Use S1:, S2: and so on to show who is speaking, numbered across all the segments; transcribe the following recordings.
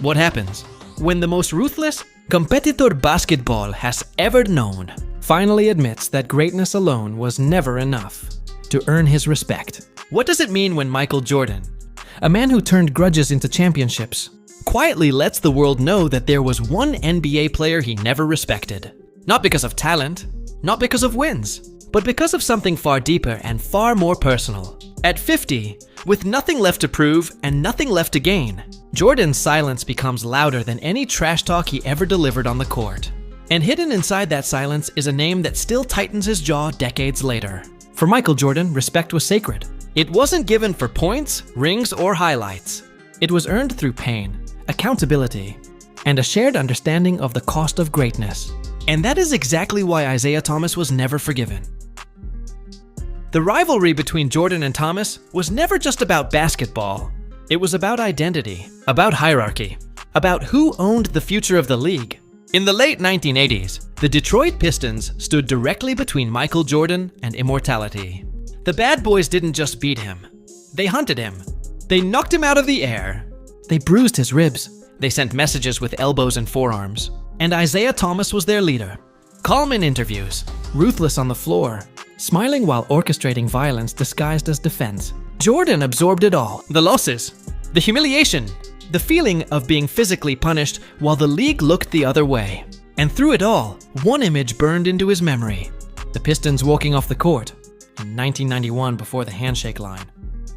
S1: What happens when the most ruthless competitor basketball has ever known finally admits that greatness alone was never enough to earn his respect? What does it mean when Michael Jordan, a man who turned grudges into championships, quietly lets the world know that there was one NBA player he never respected? Not because of talent, not because of wins, but because of something far deeper and far more personal. At 50, with nothing left to prove and nothing left to gain, Jordan's silence becomes louder than any trash talk he ever delivered on the court. And hidden inside that silence is a name that still tightens his jaw decades later. For Michael Jordan, respect was sacred. It wasn't given for points, rings, or highlights. It was earned through pain, accountability, and a shared understanding of the cost of greatness. And that is exactly why Isaiah Thomas was never forgiven. The rivalry between Jordan and Thomas was never just about basketball. It was about identity, about hierarchy, about who owned the future of the league. In the late 1980s, the Detroit Pistons stood directly between Michael Jordan and immortality. The Bad Boys didn't just beat him. They hunted him. They knocked him out of the air. They bruised his ribs. They sent messages with elbows and forearms. And Isaiah Thomas was their leader. Calm in interviews, ruthless on the floor, smiling while orchestrating violence disguised as defense. Jordan absorbed it all. The losses, the humiliation, the feeling of being physically punished while the league looked the other way. And through it all, one image burned into his memory. The Pistons walking off the court in 1991 before the handshake line.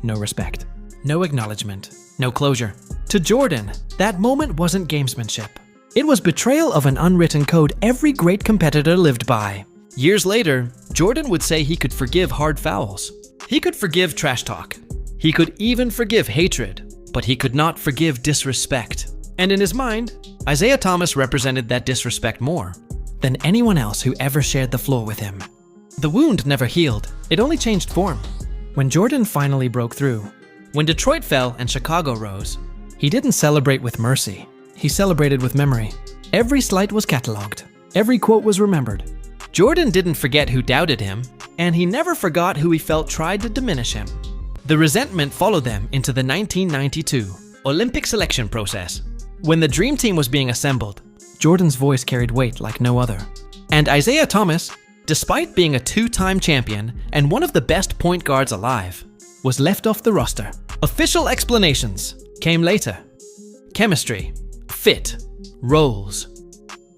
S1: No respect, no acknowledgement, no closure. To Jordan, that moment wasn't gamesmanship. It was betrayal of an unwritten code every great competitor lived by. Years later, Jordan would say he could forgive hard fouls. He could forgive trash talk. He could even forgive hatred, but he could not forgive disrespect. And in his mind, Isaiah Thomas represented that disrespect more than anyone else who ever shared the floor with him. The wound never healed, it only changed form. When Jordan finally broke through, when Detroit fell and Chicago rose, he didn't celebrate with mercy. He celebrated with memory. Every slight was catalogued. Every quote was remembered. Jordan didn't forget who doubted him, and he never forgot who he felt tried to diminish him. The resentment followed them into the 1992 Olympic selection process. When the Dream Team was being assembled, Jordan's voice carried weight like no other. And Isaiah Thomas, despite being a two-time champion and one of the best point guards alive, was left off the roster. Official explanations came later. Chemistry, fit, roles.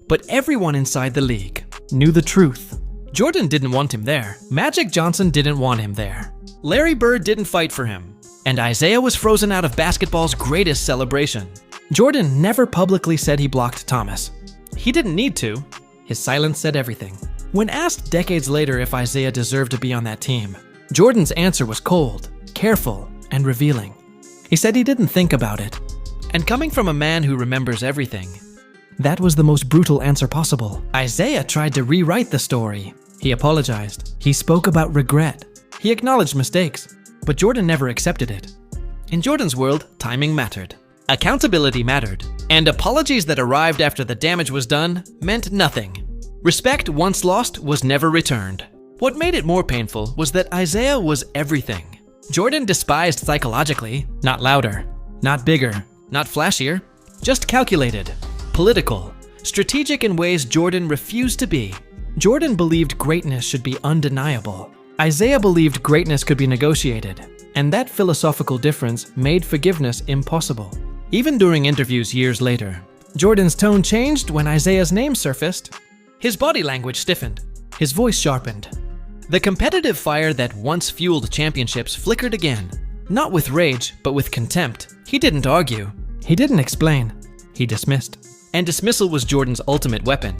S1: But everyone inside the league knew the truth. Jordan didn't want him there. Magic Johnson didn't want him there. Larry Bird didn't fight for him. And Isaiah was frozen out of basketball's greatest celebration. Jordan never publicly said he blocked Thomas. He didn't need to. His silence said everything. When asked decades later if Isaiah deserved to be on that team, Jordan's answer was cold, careful, and revealing. He said he didn't think about it. And coming from a man who remembers everything, that was the most brutal answer possible. Isaiah tried to rewrite the story. He apologized. He spoke about regret. He acknowledged mistakes. But Jordan never accepted it. In Jordan's world, timing mattered. Accountability mattered. And apologies that arrived after the damage was done meant nothing. Respect once lost was never returned. What made it more painful was that Isaiah was everything. Jordan despised psychologically, not louder, not bigger, not flashier, just calculated, political, strategic in ways Jordan refused to be. Jordan believed greatness should be undeniable. Isaiah believed greatness could be negotiated, and that philosophical difference made forgiveness impossible. Even during interviews years later, Jordan's tone changed when Isaiah's name surfaced. His body language stiffened. His voice sharpened. The competitive fire that once fueled championships flickered again. Not with rage, but with contempt. He didn't argue. He didn't explain. He dismissed. And dismissal was Jordan's ultimate weapon.